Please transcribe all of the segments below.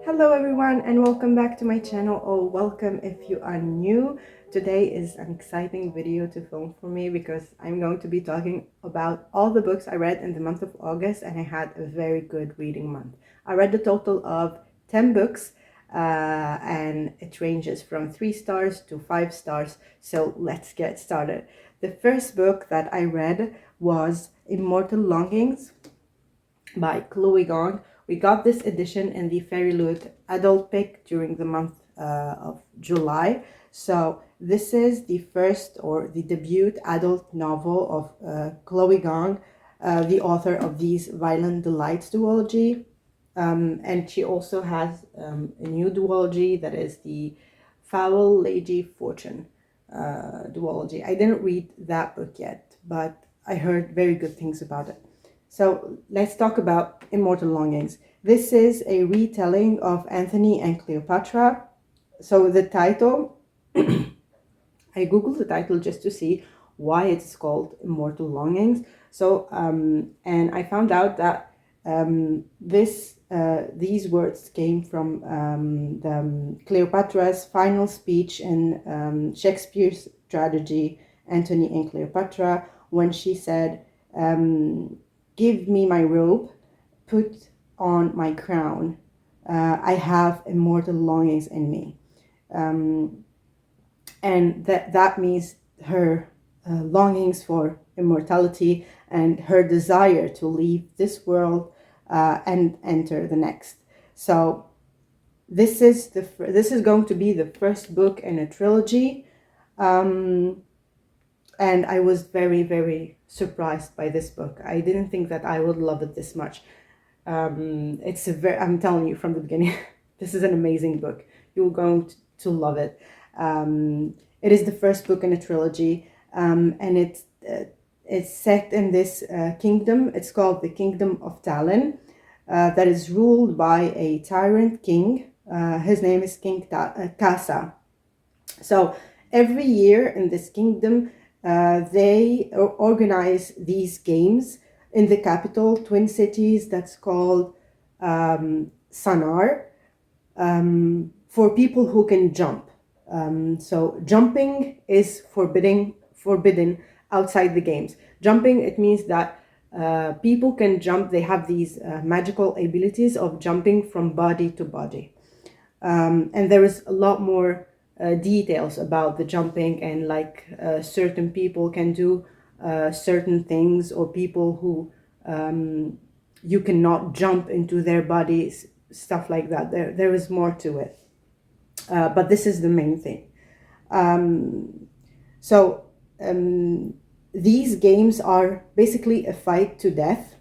Hello everyone and welcome back to my channel, or welcome if you are new. Today is an exciting video to film for me because I'm going to be talking about all the books I read in the month of August, and I had a very good reading month. I read a total of 10 books and it ranges from 3 stars to 5 stars, so let's get started. The first book that I read was Immortal Longings by Chloe Gong. We got this edition in the Fairy Loot adult pick during the month of July. So this is the first or the debut adult novel of Chloe Gong, the author of these Violent Delights duology. And she also has a new duology that is the Foul Lady Fortune duology. I didn't read that book yet, but I heard very good things about it. So let's talk about Immortal Longings. This is a retelling of Antony and Cleopatra. So the title, I googled the title just to see why it's called Immortal Longings. So and I found out that these words came from Cleopatra's final speech in Shakespeare's tragedy Antony and Cleopatra, when she said, "Give me my robe, put on my crown. I have immortal longings in me." And that means her longings for immortality and her desire to leave this world and enter the next. So this is going to be the first book in a trilogy. And I was very, very surprised by this book. I didn't think that I would love it this much. I'm telling you from the beginning, this is an amazing book. You're going to love it. It is the first book in a trilogy, and it's set in this kingdom. It's called the Kingdom of Talon, that is ruled by a tyrant king. His name is King Kasa. So every year in this kingdom, they organize these games in the capital, Twin Cities, that's called Sanar, for people who can jump. So jumping is forbidden outside the games. Jumping, it means that people can jump. They have these magical abilities of jumping from body to body. And there is a lot more details about the jumping, and like certain people can do certain things, or people who you cannot jump into their bodies, stuff like that. There is more to it, but this is the main thing. These games are basically a fight to death,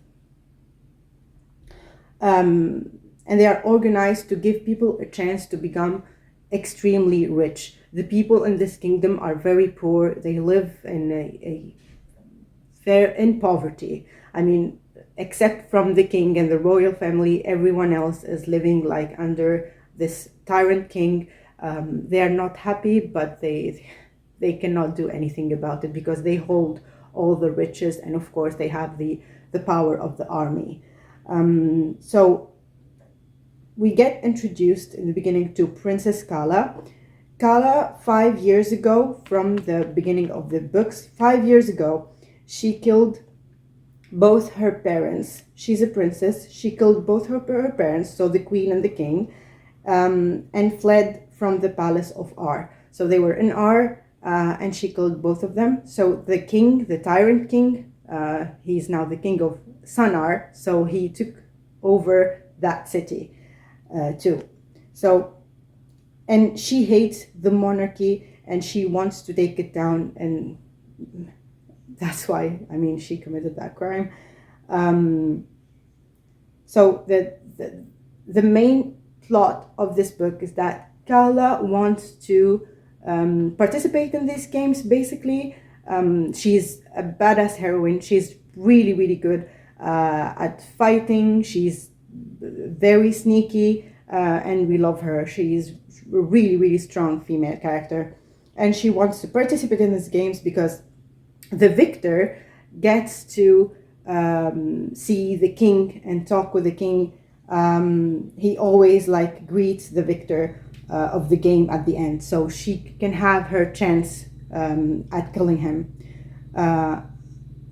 and they are organized to give people a chance to become extremely rich. The people in this kingdom are very poor. They live in in poverty. I mean, except from the king and the royal family, everyone else is living like under this tyrant king. They are not happy, but they cannot do anything about it because they hold all the riches, and of course they have the power of the army. So we get introduced in the beginning to Princess Kala. Kala, 5 years ago, from the beginning of the books, 5 years ago, she killed both her parents. She's a princess. She killed both her parents, so the queen and the king, and fled from the palace of Ar. So they were in Ar, and she killed both of them. So the king, the tyrant king, he's now the king of Sanar, so he took over that city too. So, and she hates the monarchy and she wants to take it down, and that's why, I mean, she committed that crime. So the main plot of this book is that Kala wants to participate in these games. Basically, she's a badass heroine. She's really, really good at fighting. She's very sneaky, and we love her. She's a really, really strong female character, and she wants to participate in these games because the victor gets to see the king and talk with the king he always like greets the victor of the game at the end, so she can have her chance at killing him.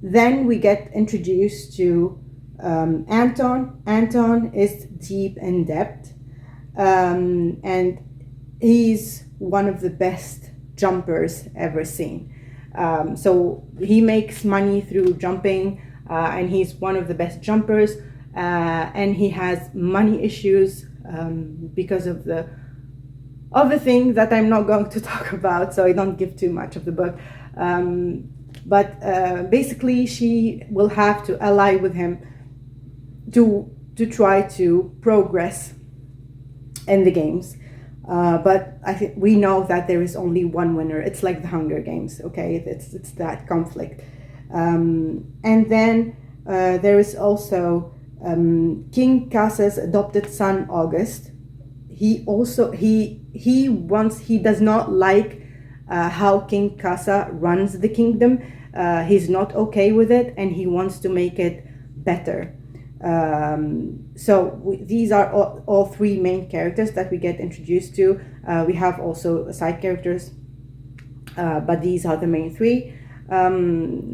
Then we get introduced to Anton. Anton is deep in debt, and he's one of the best jumpers ever seen. So he makes money through jumping, and he's one of the best jumpers. And he has money issues because of the thing that I'm not going to talk about, so I don't give too much of the book. But basically, she will have to ally with him to try to progress in the games. But I think we know that there is only one winner. It's like the Hunger Games, okay? It's that conflict. And then there is also King Casa's adopted son, August. He does not like how King Casa runs the kingdom. He's not okay with it, and he wants to make it better. These are all three main characters that we get introduced to. We have also side characters, but these are the main three. And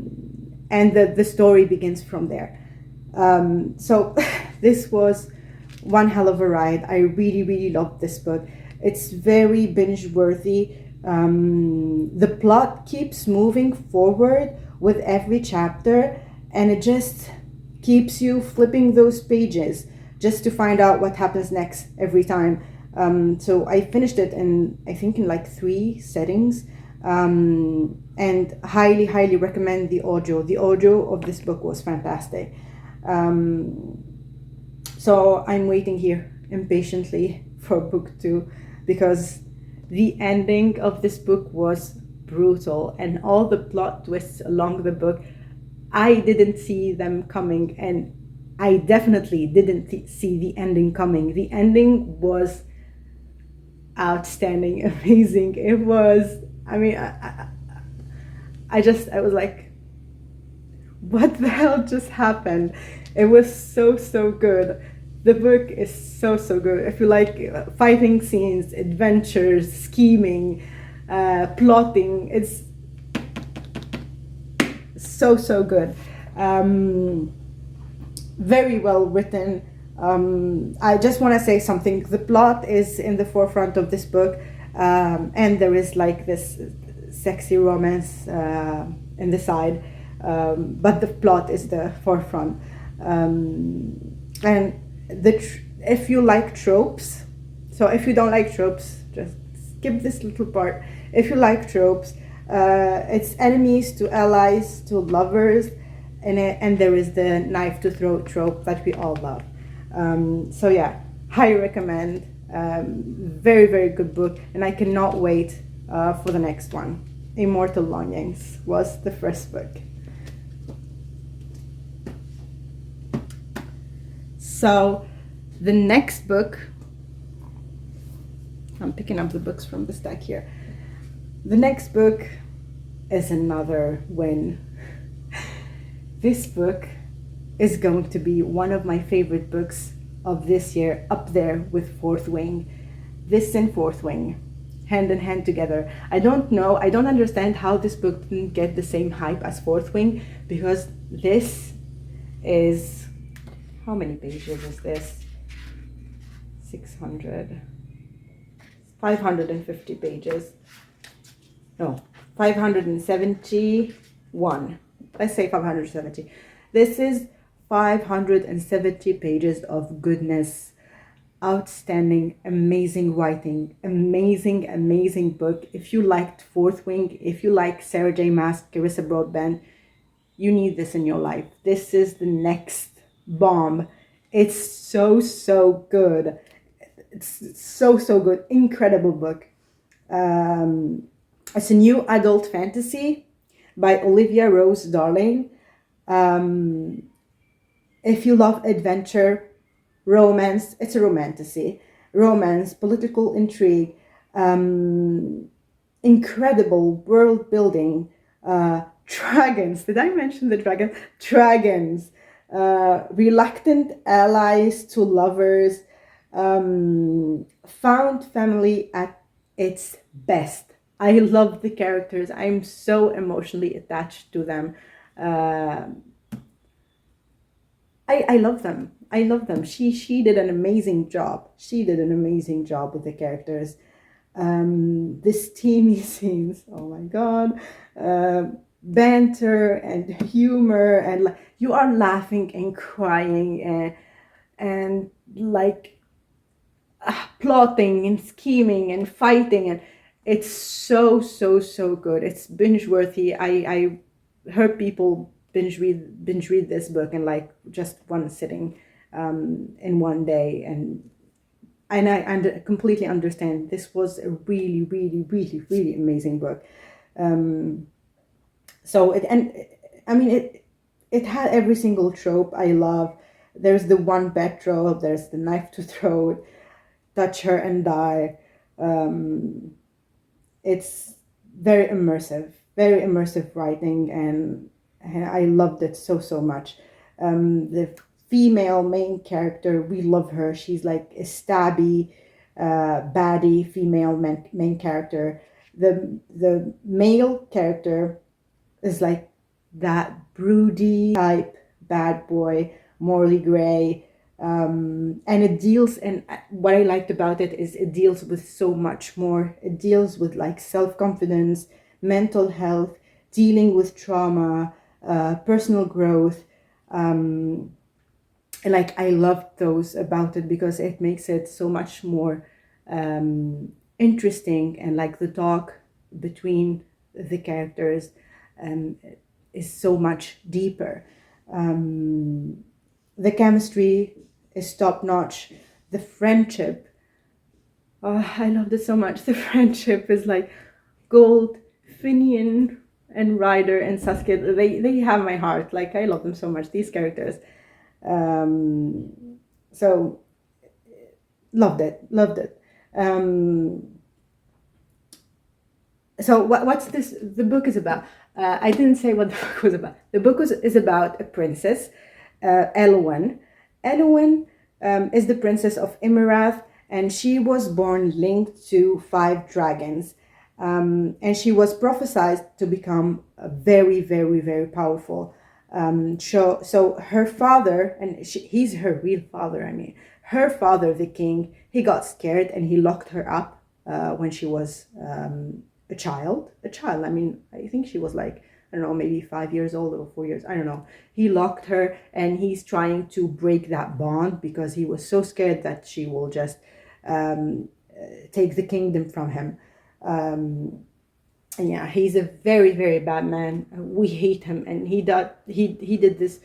the story begins from there. So this was one hell of a ride. I really, really loved this book. It's very binge-worthy. The plot keeps moving forward with every chapter, and it just keeps you flipping those pages just to find out what happens next every time. So I finished it in like 3 settings, and highly, highly recommend the audio. The audio of this book was fantastic. So I'm waiting here impatiently for book 2, because the ending of this book was brutal, and all the plot twists along the book, I didn't see them coming, and I definitely didn't see the ending coming. The ending was outstanding, amazing. It was, I mean, I was like, what the hell just happened? It was so good. The book is so good. If you like fighting scenes, adventures, scheming, plotting, it's so good. Very well written. I just want to say something. The plot is in the forefront of this book, and there is like this sexy romance in the side, but the plot is the forefront. And if you like tropes, so if you don't like tropes, just skip this little part. If you like tropes, it's enemies to allies to lovers, and there is the knife to throat trope that we all love. So yeah, highly recommend. Very good book, and I cannot wait for the next one. Immortal Longings was the first book. So the next book, I'm picking up the books from the stack here. The next book is another win. This book is going to be one of my favorite books of this year, up there with Fourth Wing. This and Fourth Wing, hand in hand together. I don't understand how this book didn't get the same hype as Fourth Wing, because this is, how many pages is this? 550 pages. No, 571. Let's say 570. This is 570 pages of goodness. Outstanding, amazing writing, amazing book. If you liked Fourth Wing, if you like Sarah J. Maas, Carissa Broadbent, you need this in your life. This is the next bomb. It's so good. It's so good. Incredible book. It's a new adult fantasy by Olivia Rose Darling. If you love adventure, romance, it's a romantasy. Romance, political intrigue, incredible world building, dragons. Did I mention the dragon? Dragons. reluctant allies to lovers, found family at its best. I love the characters. I'm so emotionally attached to them. Uh, I love them. I love them. She did an amazing job. She did an amazing job with the characters. The steamy scenes. Oh my god. Banter and humor, and like you are laughing and crying and like plotting and scheming and fighting, and it's so good. It's binge worthy. I heard people binge read this book in like just one sitting, in one day, and I completely understand. This was a really amazing book. So it, and I mean it had every single trope I love. There's the one betroth, there's the knife to throat, touch her and die. It's very immersive writing, and I loved it so much. The female main character, we love her. She's like a stabby, baddie female main character. The male character is like that broody type bad boy, morally gray, and it deals, and what I liked about it is it deals with so much more. It deals with like self-confidence, mental health, dealing with trauma, personal growth, and like I loved those about it because it makes it so much more interesting, and like the talk between the characters is so much deeper. The chemistry is top notch. The friendship, oh, I loved it so much. The friendship is like gold. Finian and Ryder and Sasuke, they have my heart. Like I love them so much. These characters. So loved it. So what's this? The book is about. I didn't say what the book was about. The book is about a princess, Elwyn. Elwyn is the princess of Imarath, and she was born linked to 5 dragons. And she was prophesied to become very powerful. So her father, and he's her real father, I mean, her father, the king, he got scared and he locked her up when she was a child. I mean, I think she was like, I don't know, maybe 5 years old or 4 years, I don't know. He locked her, and he's trying to break that bond because he was so scared that she will just take the kingdom from him. And yeah, he's a very bad man. We hate him, and he did this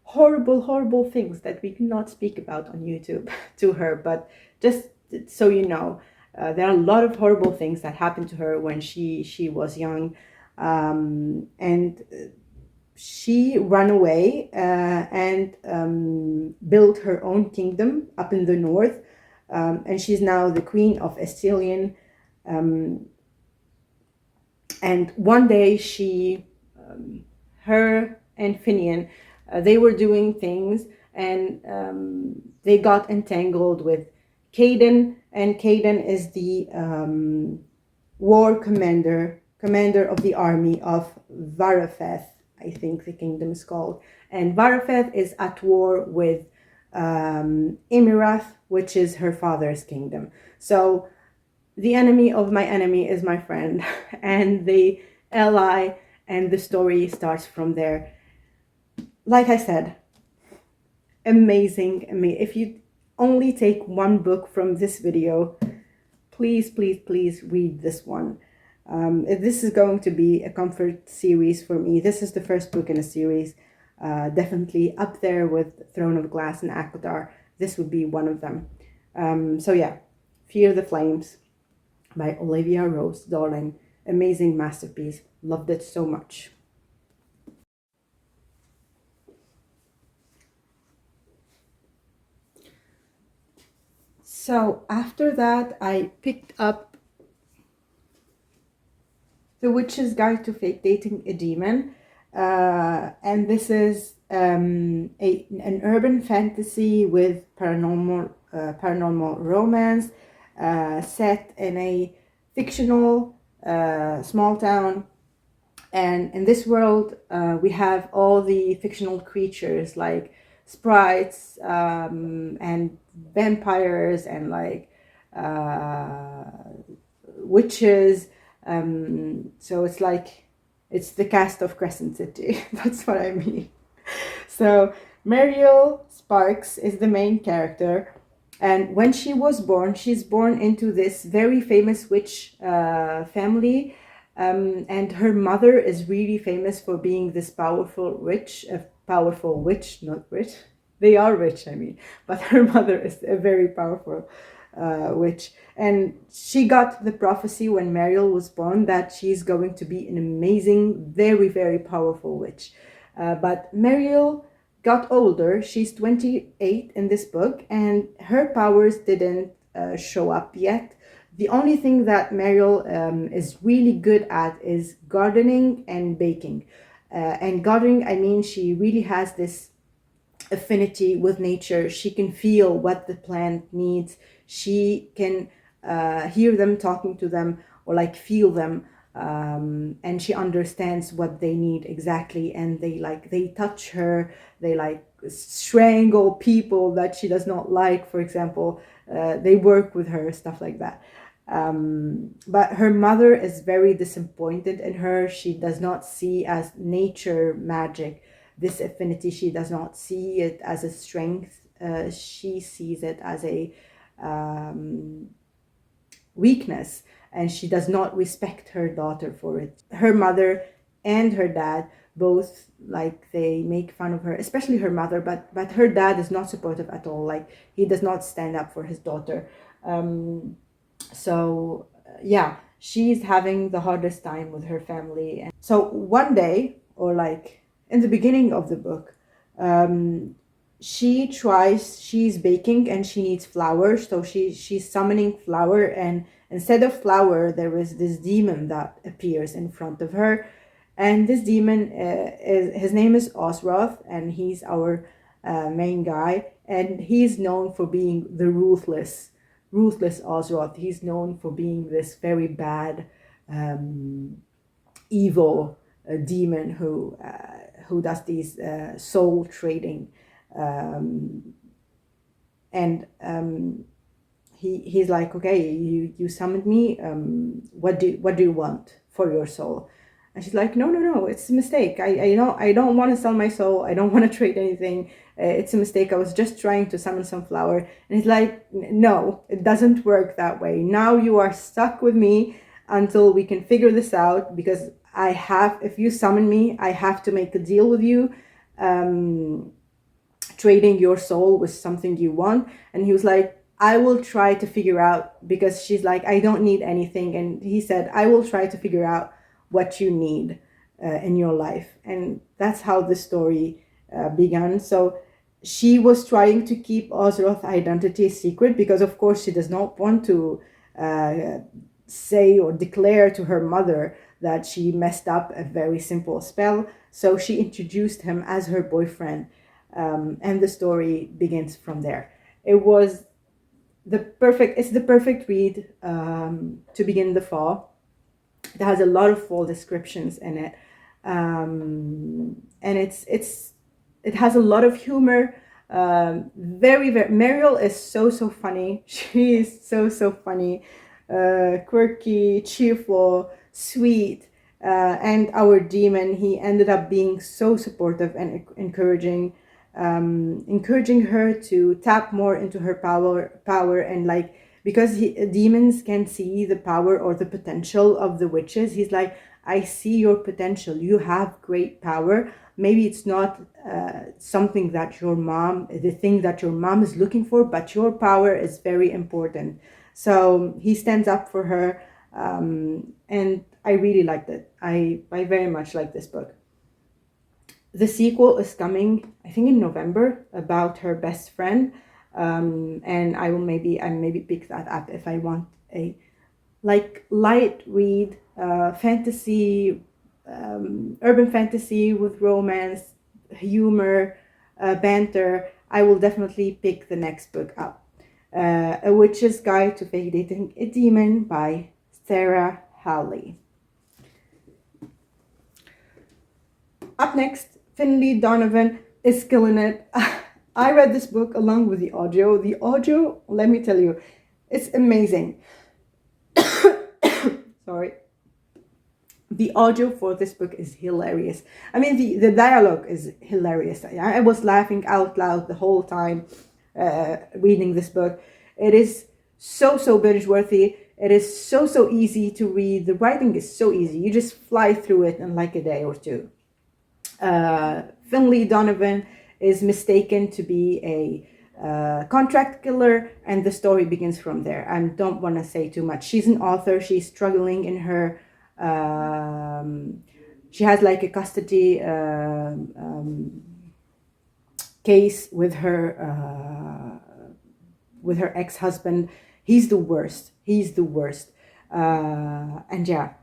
horrible things that we cannot speak about on YouTube to her. But just so you know, there are a lot of horrible things that happened to her when she was young, and she ran away and built her own kingdom up in the north, and she's now the queen of Estilian. And one day her and Finian, they were doing things, and they got entangled with Caden, and Caden is the war commander of the army of Varafeth, I think the kingdom is called. And Varafeth is at war with Imarath, which is her father's kingdom. So the enemy of my enemy is my friend, and they ally, and the story starts from there. Like I said, amazing. If you only take one book from this video, please read this one. This is going to be a comfort series for me. This is the first book in a series, definitely up there with Throne of Glass and Akatar. This would be one of them. So yeah, Fear the Flames by Olivia Rose Darling. Amazing masterpiece. Loved it so much. So after that, I picked up The Witch's Guide to Fake Dating a Demon. And this is an urban fantasy with paranormal romance, set in a fictional small town. And in this world, we have all the fictional creatures like sprites, and vampires, and like uh, witches. So it's like it's the cast of Crescent City. That's what I mean. So Mariel Sparks is the main character, and when she was born, she's born into this very famous witch family, and her mother is really famous for being this powerful witch, not rich. They are rich, I mean, but her mother is a very powerful witch. And she got the prophecy when Mariel was born that she's going to be an amazing, very, very powerful witch. But Mariel got older. She's 28 in this book, and her powers didn't show up yet. The only thing that Mariel is really good at is gardening and baking. And gardening, I mean, she really has this affinity with nature. She can feel what the plant needs. She can hear them talking to them, or like feel them, and she understands what they need exactly. And they touch her. They like strangle people that she does not like. For example, they work with her, stuff like that. But her mother is very disappointed in her. She does not see as nature magic this affinity. She does not see it as a strength. She sees it as a weakness, and she does not respect her daughter for it. Her mother and her dad both, like, they make fun of her, especially her mother, but her dad is not supportive at all. Like, he does not stand up for his daughter. So yeah, she's having the hardest time with her family. And so one day, or like in the beginning of the book, she's baking and she needs flour. So she's summoning flour, and instead of flour there is this demon that appears in front of her. And this demon, his name is Osroth, and he's our main guy, and he's known for being the ruthless Osroth. He's known for being this very bad, evil demon who does these soul trading, and he's like, okay, you summoned me. What do you want for your soul? And she's like, no, it's a mistake. I don't want to sell my soul. I don't want to trade anything. It's a mistake. I was just trying to summon some flower. And he's like, no, it doesn't work that way. Now you are stuck with me until we can figure this out, because if you summon me, I have to make a deal with you, trading your soul with something you want. And he was like, I will try to figure out, because she's like, I don't need anything. And he said, I will try to figure out what you need in your life. And that's how the story began. So she was trying to keep Osroth's identity secret, because of course she does not want to say or declare to her mother that she messed up a very simple spell. So she introduced him as her boyfriend, and the story begins from there. It's the perfect read to begin the fall. It has a lot of fall descriptions in it, and it has a lot of humor. Very Mariel is so funny. She is so funny, quirky, cheerful, sweet, and our demon, he ended up being so supportive and encouraging her to tap more into her power. And like, because demons can see the power or the potential of the witches, he's like, I see your potential. You have great power. Maybe it's not something that the thing that your mom is looking for, but your power is very important. So he stands up for her, and I really liked it. I very much like this book. The sequel is coming, I think, in November, about her best friend, and I maybe pick that up if I want a like light read, fantasy, urban fantasy with romance, humor, banter, I will definitely pick the next book up. A Witch's Guide to Fake Dating a Demon by Sarah Halley. Up next, Finlay Donavan is killing it. I read this book along with the audio. The audio, let me tell you, it's amazing. Sorry. The audio for this book is hilarious. I mean, the dialogue is hilarious. I was laughing out loud the whole time reading this book. It is so binge worthy. It is so easy to read. The writing is so easy. You just fly through it in like a day or two. Finlay Donavan is mistaken to be a contract killer, and the story begins from there. I don't want to say too much. She's an author. She's struggling in her she has like a custody case with her ex-husband. He's the worst. And yeah,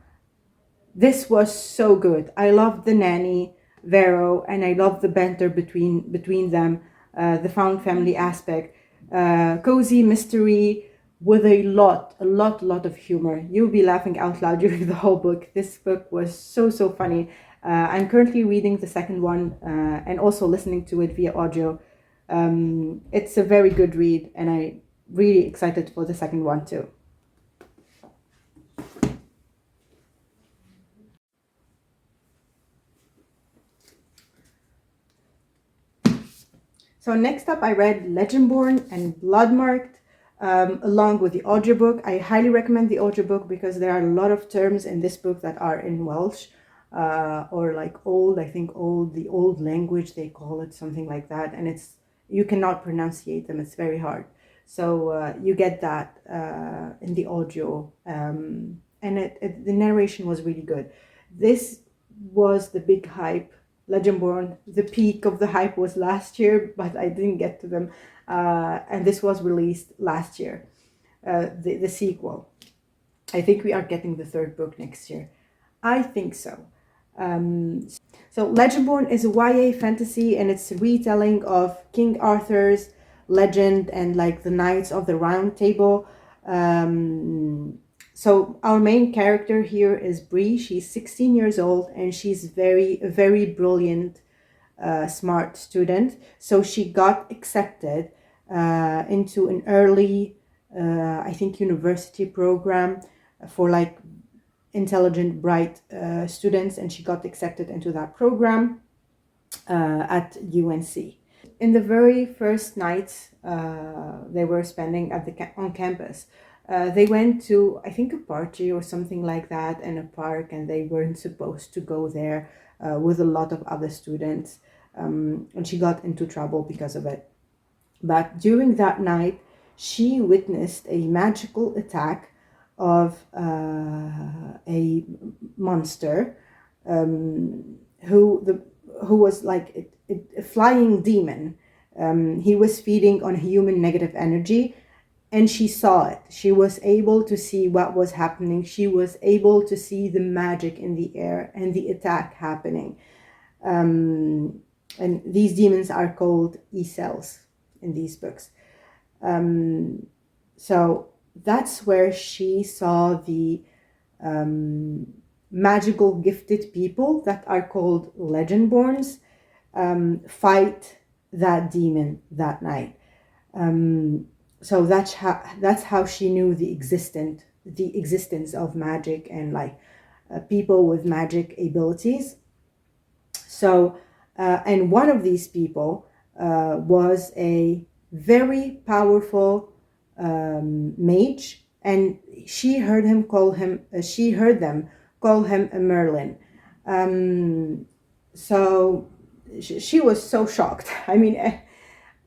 this was so good. I loved the nanny Vero, and I loved the banter between them, the found family aspect, cozy mystery with a lot of humor. You'll be laughing out loud during the whole book. This book was so funny. I'm currently reading the second one and also listening to it via audio. It's a very good read, and I'm really excited for the second one too. So next up, I read Legendborn and Bloodmarked along with the audiobook. I highly recommend the audiobook because there are a lot of terms in this book that are in Welsh or like old, I think the old language, they call it something like that. And you cannot pronunciate them. It's very hard. So you get that in the audio. And the narration was really good. This was the big hype. Legendborn, the peak of the hype was last year, but I didn't get to them. And this was released last year, the sequel. I think we are getting the third book next year. I think so. So Legendborn is a YA fantasy, and it's a retelling of King Arthur's legend and like the Knights of the Round Table. So our main character here is Bree. She's 16 years old, and she's a very brilliant, smart student. So she got accepted into an early, I think, university program for like intelligent, bright students, and she got accepted into that program at UNC. In the very first night they were spending on campus, they went to, I think, a party or something like that in a park, and they weren't supposed to go there with a lot of other students, and she got into trouble because of it. But during that night, she witnessed a magical attack of a monster who was like a flying demon. He was feeding on human negative energy, and she saw it. She was able to see what was happening. She was able to see the magic in the air and the attack happening. And these demons are called E-cells in these books. So that's where she saw the magical gifted people that are called Legendborns fight that demon that night. So that's how she knew the existence of magic and like people with magic abilities. So and one of these people was a very powerful mage, and she heard them call him a Merlin. So she was so shocked. I mean,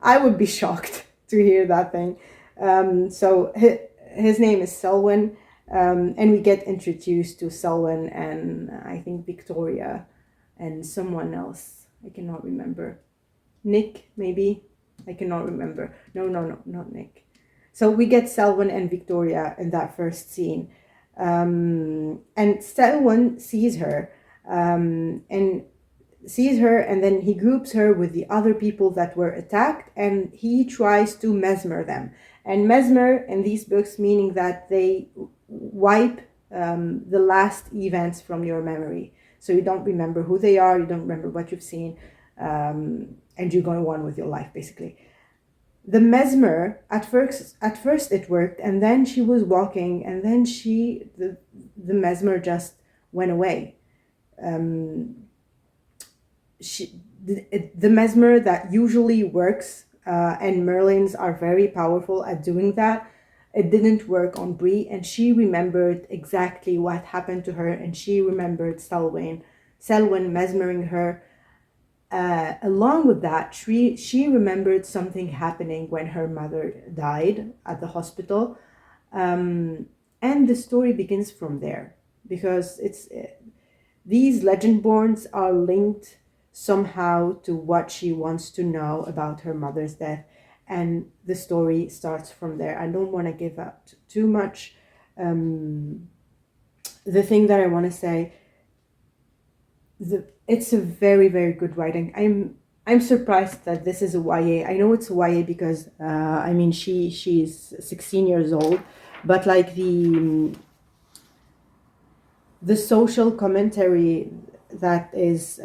I would be shocked to hear that thing. So his name is Selwyn, and we get introduced to Selwyn and I think Victoria and someone else. I cannot remember. Nick, maybe? I cannot remember. No, not Nick. So we get Selwyn and Victoria in that first scene. And Selwyn sees her, and sees her, and then he groups her with the other people that were attacked, and he tries to mesmer them. And mesmer in these books meaning that they wipe the last events from your memory, so you don't remember who they are, you don't remember what you've seen, and you go on with your life basically. The mesmer, at first it worked, and then she was walking, and then the mesmer just went away. The mesmer that usually works, and Merlins are very powerful at doing that, it didn't work on Bree, and she remembered exactly what happened to her, and she remembered Selwyn mesmering her. Along with that, she remembered something happening when her mother died at the hospital, and the story begins from there, because these Legendborns are linked somehow to what she wants to know about her mother's death, and the story starts from there. I don't want to give out too much. The thing that I want to say, it's a very, very good writing. I'm surprised that this is a YA. I know it's a YA because I mean she's 16 years old, but like the social commentary that is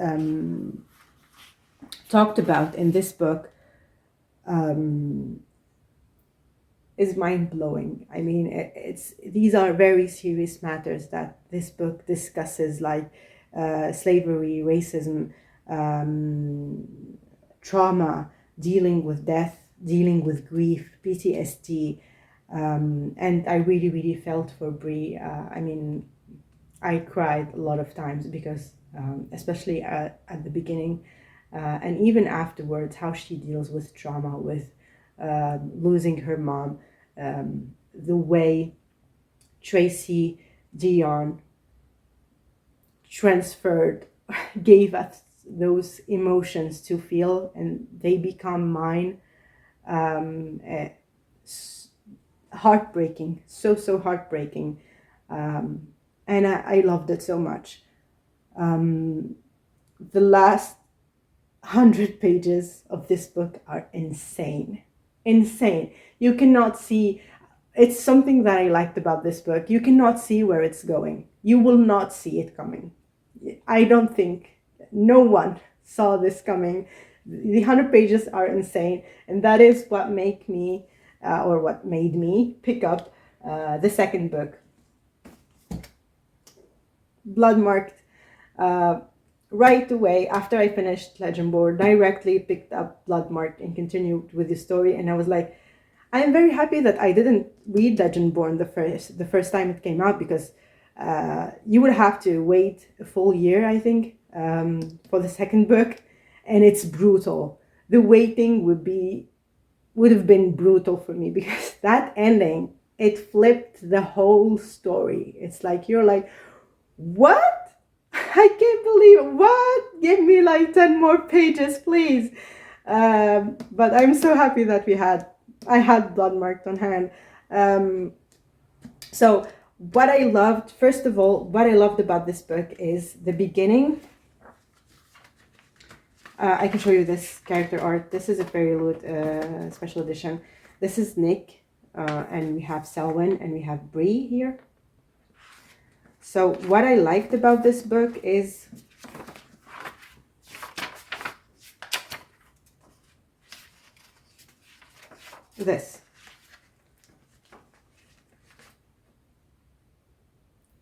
talked about in this book is mind-blowing. I mean, these are very serious matters that this book discusses, like slavery, racism, trauma, dealing with death, dealing with grief, PTSD, and I really, really felt for Bree. I mean, I cried a lot of times because, especially at the beginning, and even afterwards, how she deals with trauma, with losing her mom, the way Tracy Dion gave us those emotions to feel, and they become mine. Heartbreaking, so heartbreaking, and I loved it so much. The last 100 pages of this book are insane. You cannot see. It's something that I liked about this book. You cannot see where it's going. You will not see it coming. I don't think no one saw this coming. The 100 pages are insane, and that is what made me pick up the second book, Bloodmarked. Right away after I finished Legendborn, directly picked up Bloodmarked and continued with the story, and I was like, I'm very happy that I didn't read Legendborn the first time it came out, because you would have to wait a full year, I think, for the second book, and it's brutal. The waiting would have been brutal for me, because that ending, it flipped the whole story. It's like, you're like, what? I can't believe it. What? Give me like 10 more pages, please. But I'm so happy that I had Bloodmarked on hand. So what I loved, first of all, what I loved about this book is the beginning. I can show you this character art. This is a Fairy Loot special edition. This is Nick, and we have Selwyn, and we have Bree here. So what I liked about this book is this.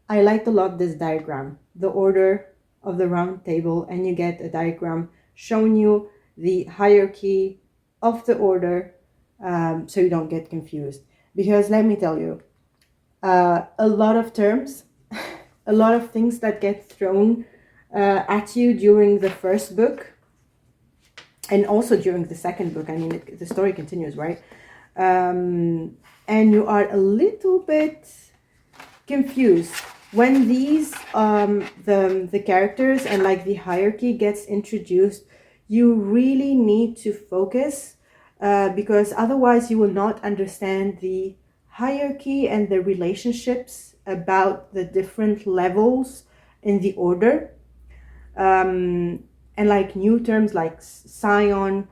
I liked a lot this diagram, the order of the round table, and you get a diagram showing you the hierarchy of the order, so you don't get confused. Because let me tell you, a lot of terms, a lot of things that get thrown at you during the first book, and also during the second book. I mean, the story continues, right? And you are a little bit confused when these the characters and like the hierarchy gets introduced. You really need to focus, because otherwise you will not understand the hierarchy and the relationships about the different levels in the order. and like new terms like scion,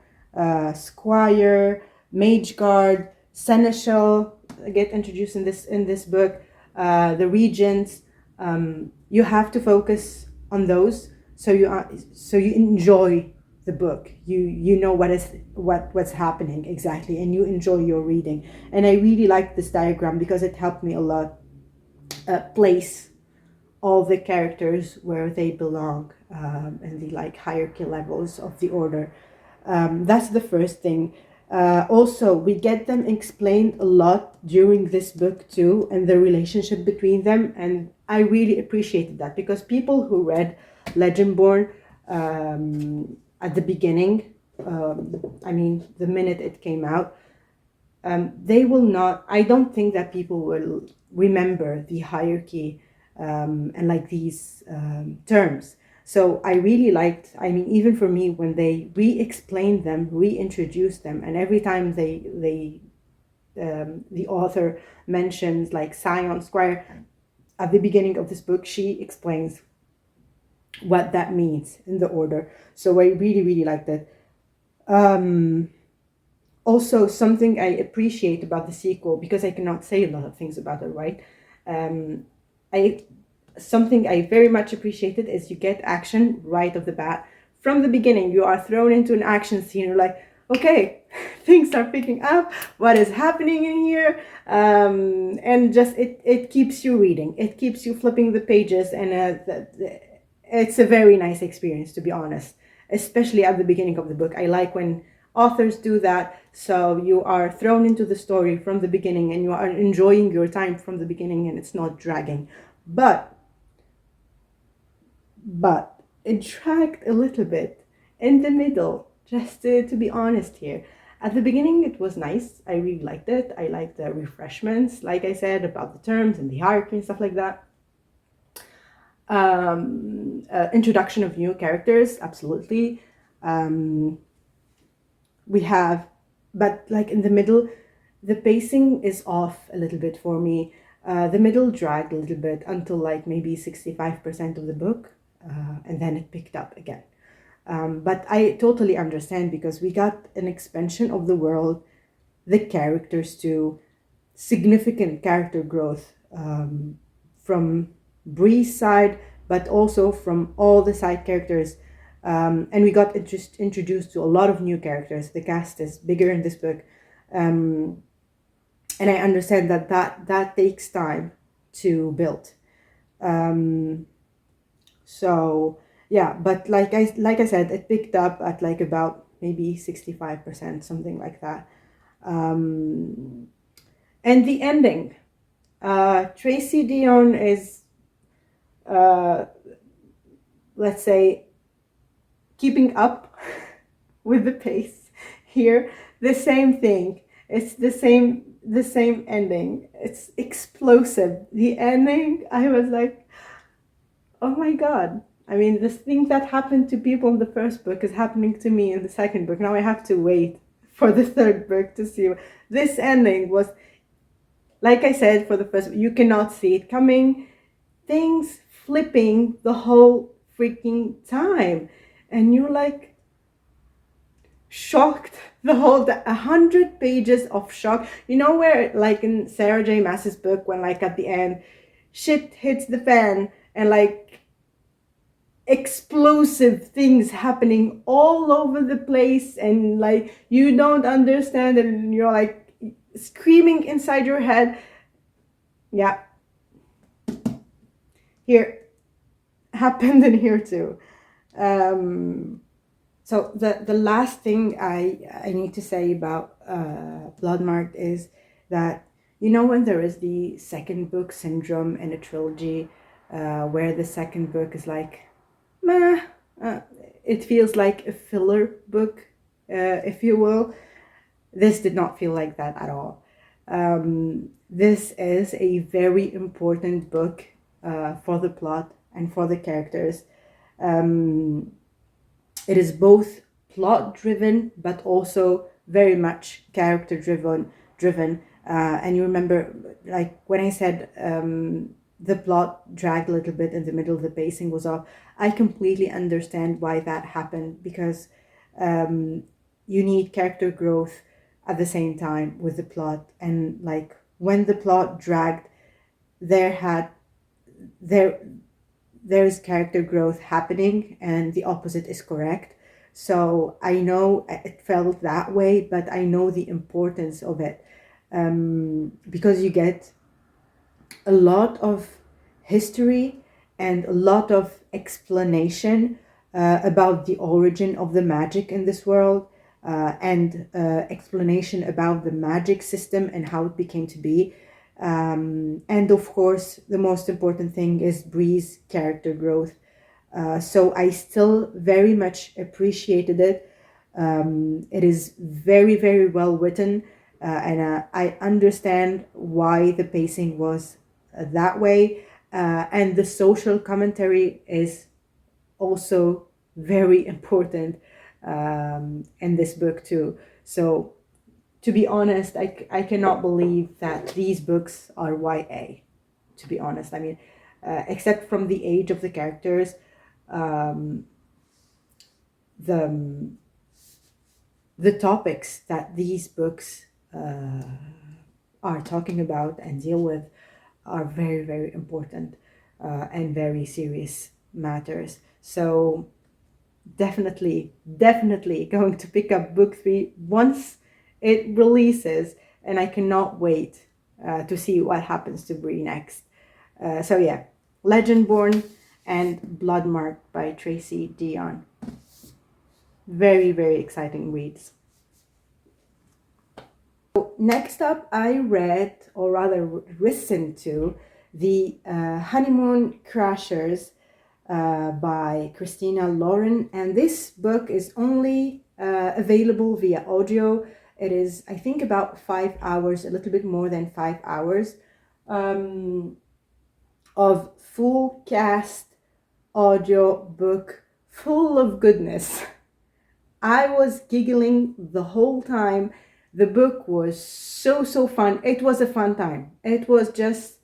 squire, mage guard, seneschal get introduced in this book. The regents. You have to focus on those, so you enjoy the book. You know what's happening exactly, and you enjoy your reading. And I really like this diagram because it helped me a lot place all the characters where they belong, and the like hierarchy levels of the order. That's the first thing. Also, we get them explained a lot during this book too, and the relationship between them. And I really appreciated that because people who read Legendborn at the beginning, I mean, the minute it came out, they will not, I don't think that people will remember the hierarchy and like these terms. So I really liked, I mean, even for me, when they re-explained them, reintroduced them, and every time the author mentions like Scion Squire at the beginning of this book, she explains what that means in the order. So I really, really liked it. Also, something I appreciate about the sequel, because I cannot say a lot of things about it, right? I Something I very much appreciated is you get action right off the bat. From the beginning, you are thrown into an action scene. You're like, okay, things are picking up. What is happening in here? And just it keeps you reading. It keeps you flipping the pages, and it's a very nice experience, to be honest. Especially at the beginning of the book, I like when authors do that. So you are thrown into the story from the beginning, and you are enjoying your time from the beginning, and it's not dragging. But it dragged a little bit in the middle, just to be honest here. At the beginning, it was nice. I really liked it. I liked the refreshments, like I said, about the terms and the hierarchy and stuff like that. Introduction of new characters, absolutely. We have, but like in the middle, the pacing is off a little bit for me. The middle dragged a little bit until like maybe 65% of the book. And then it picked up again. But I totally understand, because we got an expansion of the world, the characters too, significant character growth from Bree's side, but also from all the side characters. And we got introduced to a lot of new characters. The cast is bigger in this book. And I understand that takes time to build. So yeah, but like I said, it picked up at like about maybe 65%, something like that. And the ending, Tracy Dion is, let's say, keeping up with the pace here. The same thing. It's the same ending. It's explosive. The ending, I was like, oh my god. I mean, this thing that happened to people in the first book is happening to me in the second book. Now I have to wait for the third book to see. This ending was, like I said, for the first, you cannot see it coming. Things flipping the whole freaking time. And you're like shocked the whole 100 pages of shock. You know, where like in Sarah J Maas's book, when like at the end shit hits the fan and like explosive things happening all over the place, and like you don't understand, and you're like screaming inside your head. Yeah, here happened in here too. So the last thing I need to say about Bloodmarked is that, you know, when there is the second book syndrome in a trilogy, where the second book is like, meh, it feels like a filler book, if you will. This did not feel like that at all. This is a very important book for the plot and for the characters. It is both plot driven, but also very much character driven. And you remember, like when I said the plot dragged a little bit in the middle, the pacing was off. I completely understand why that happened, because you need character growth at the same time with the plot. And like when the plot dragged, there had there there is character growth happening, and the opposite is correct. So I know it felt that way, but I know the importance of it, because you get a lot of history and a lot of explanation about the origin of the magic in this world, and explanation about the magic system and how it became to be. And of course, the most important thing is Bree's character growth. So I still very much appreciated it. It is very, very well written, and I understand why the pacing was that way. And the social commentary is also very important in this book too. So to be honest, I cannot believe that these books are YA, to be honest. I mean, except from the age of the characters, um, the the topics that these books are talking about and deal with are very, very important, and very serious matters. So definitely going to pick up book 3 once it releases, and I cannot wait to see what happens to Bree next. So yeah, Legendborn and Bloodmarked by Tracy Dion. Very, very exciting reads. So next up, I read, or rather listened to, the Honeymoon Crashers by Christina Lauren, and this book is only available via audio. It is, I think, about 5 hours, a little bit more than 5 hours, of full cast audio book full of goodness. I was giggling the whole time. The book was so fun. It was a fun time. It was just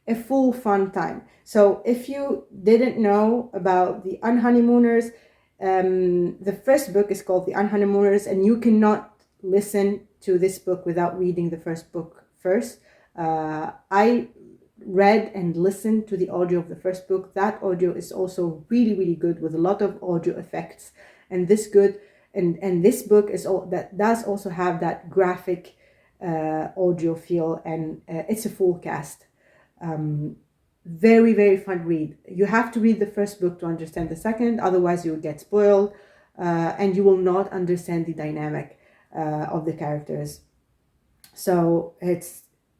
a full fun time. So if you didn't know about the Unhoneymooners, the first book is called The Unhoneymooners, and you cannot listen to this book without reading the first book first. I read and listened to the audio of the first book. That audio is also really, really good, with a lot of audio effects, and this book is all that does also have that graphic audio feel, and it's a full cast. Very, very fun read. You have to read the first book to understand the second, otherwise you'll get spoiled, and you will not understand the dynamic of the characters. So it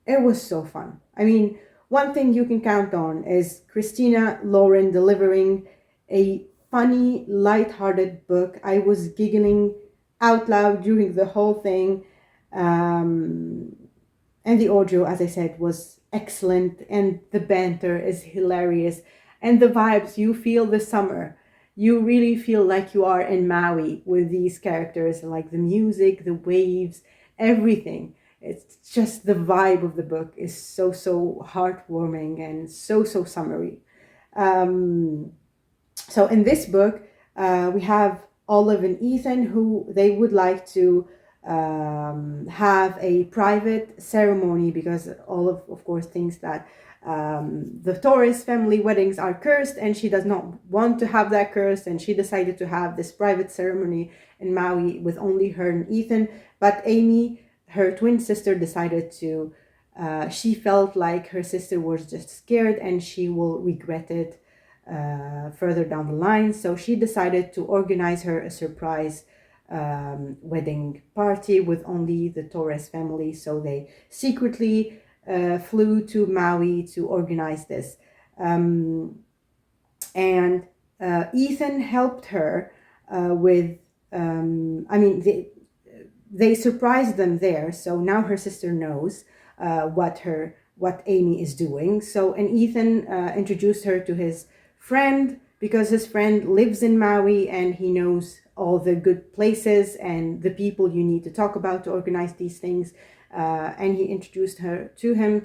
was so fun. I mean, one thing you can count on is Christina Lauren delivering a funny, light-hearted book. I was giggling out loud during the whole thing. And the audio, as I said, was excellent, and the banter is hilarious, and the vibes, you feel the summer. You really feel like you are in Maui with these characters, like the music, the waves, everything. It's just the vibe of the book is so heartwarming and so summery. So in this book, we have Olive and Ethan, who they would like to have a private ceremony, because Olive, of course, thinks that the Torres family weddings are cursed, and she does not want to have that curse, and she decided to have this private ceremony in Maui with only her and Ethan. But Amy, her twin sister, decided to, she felt like her sister was just scared and she will regret it further down the line. So she decided to organize her a surprise wedding party with only the Torres family. So they secretly flew to Maui to organize this. And Ethan helped her with, they surprised them there. So now her sister knows what Amy is doing. So, and Ethan introduced her to his friend, because his friend lives in Maui and he knows all the good places and the people you need to talk about to organize these things. And he introduced her to him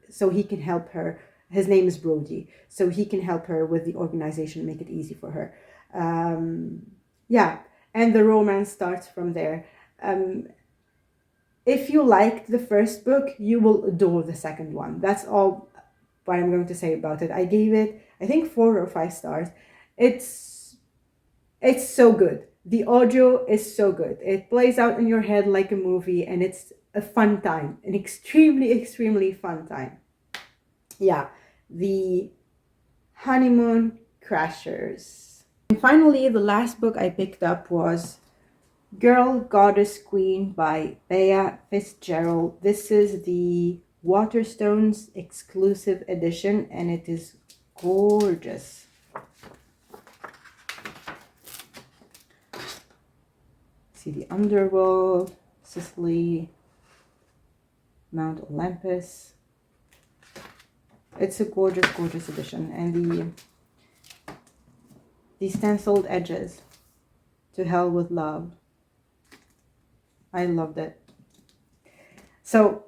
so he can help her his name is Brody, so he can help her with the organization, make it easy for her. Yeah, and the romance starts from there. If you liked the first book, you will adore the second one. That's all what I'm going to say about it. I gave it, I think, 4 or 5 stars. It's so good. The audio is so good. It plays out in your head like a movie, and it's a fun time, an extremely fun time. Yeah, the Honeymoon Crashers. And finally, the last book I picked up was Girl, Goddess, Queen by Bea Fitzgerald. This is the Waterstones exclusive edition, and it is gorgeous. See the underworld, Sicily, Mount Olympus. It's a gorgeous edition, and the stenciled edges, To Hell with Love. I loved it. So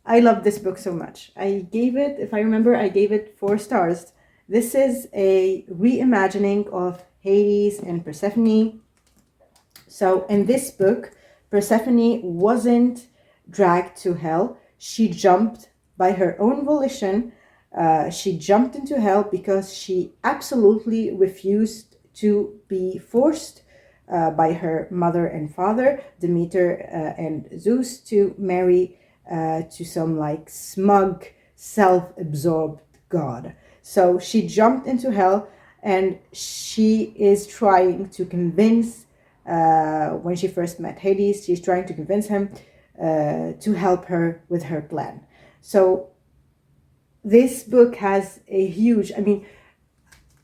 I love this book so much. I gave it, if I remember, I gave it 4 stars. This is a reimagining of Hades and Persephone. So in this book, Persephone wasn't dragged to hell. She jumped by her own volition. She jumped into hell because she absolutely refused to be forced by her mother and father, Demeter and Zeus, to marry to some like smug, self-absorbed god. So she jumped into hell, and she is trying to convince, when she first met Hades, she's trying to convince him to help her with her plan. So this book has a huge, I mean,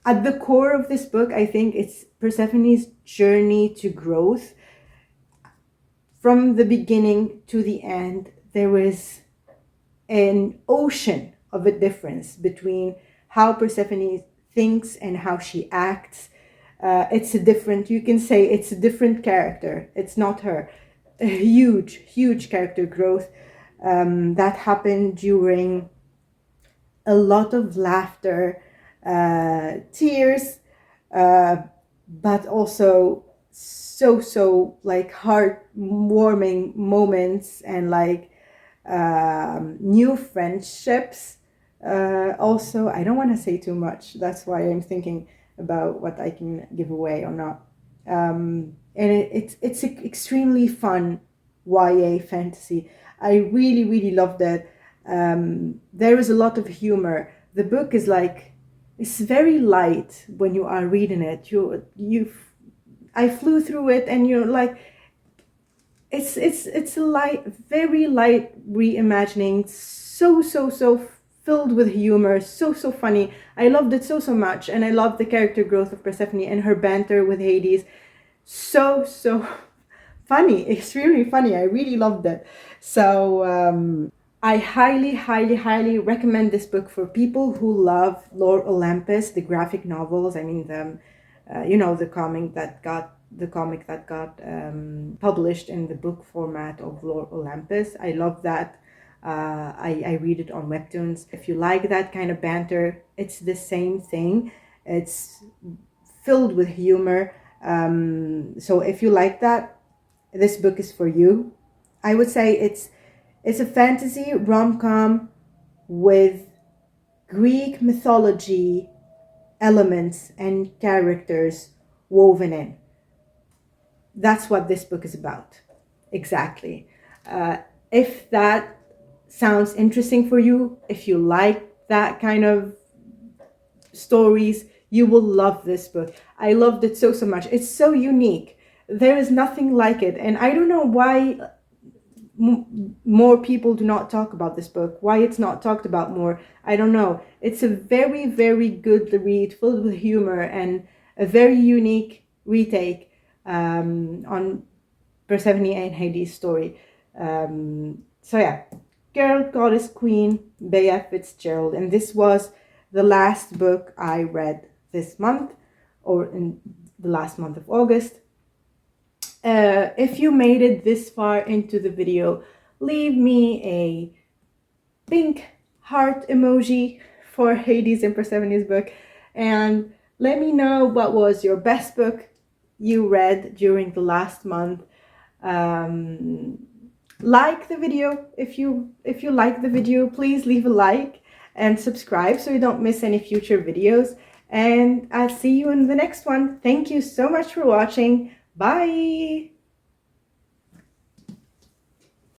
at the core of this book, I think it's Persephone's journey to growth. From the beginning to the end, there is an ocean of a difference between how Persephone thinks and how she acts. It's a different, you can say it's a different character. It's not her. A huge character growth that happened during a lot of laughter, tears, but also so like heartwarming moments, and like new friendships. Also, I don't want to say too much. That's why I'm thinking about what I can give away or not. And it's extremely fun YA fantasy. I really loved it. There is a lot of humor. The book is like, it's very light when you are reading it. I flew through it, and you're like, it's a light, very light reimagining, so filled with humor, so funny. I loved it so much, and I loved the character growth of Persephone and her banter with Hades. So funny, extremely funny. I really loved it. So I highly recommend this book for people who love Lord Olympus, the graphic novels. I mean, the comic that got published in the book format of Lord Olympus. I love that. I read it on Webtoons. If you like that kind of banter, it's the same thing. It's filled with humor. So if you like that, this book is for you. I would say it's a fantasy rom-com with Greek mythology elements and characters woven in. That's what this book is about. Exactly. If that sounds interesting for you, if you like that kind of stories, you will love this book. I loved it so much. It's so unique. There is nothing like it. And I don't know why more people do not talk about this book, why it's not talked about more. I don't know. It's a very good read, filled with humor, and a very unique retake on Persephone and Hades' story. So yeah, Girl, Goddess, Queen, Bea Fitzgerald. And this was the last book I read this month, or in the last month of August. If you made it this far into the video, leave me a pink heart emoji for Hades and Persephone's book, and let me know what was your best book you read during the last month. Like the video. If you like the video, please leave a like and subscribe so you don't miss any future videos, and I'll see you in the next one. Thank you so much for watching. Bye.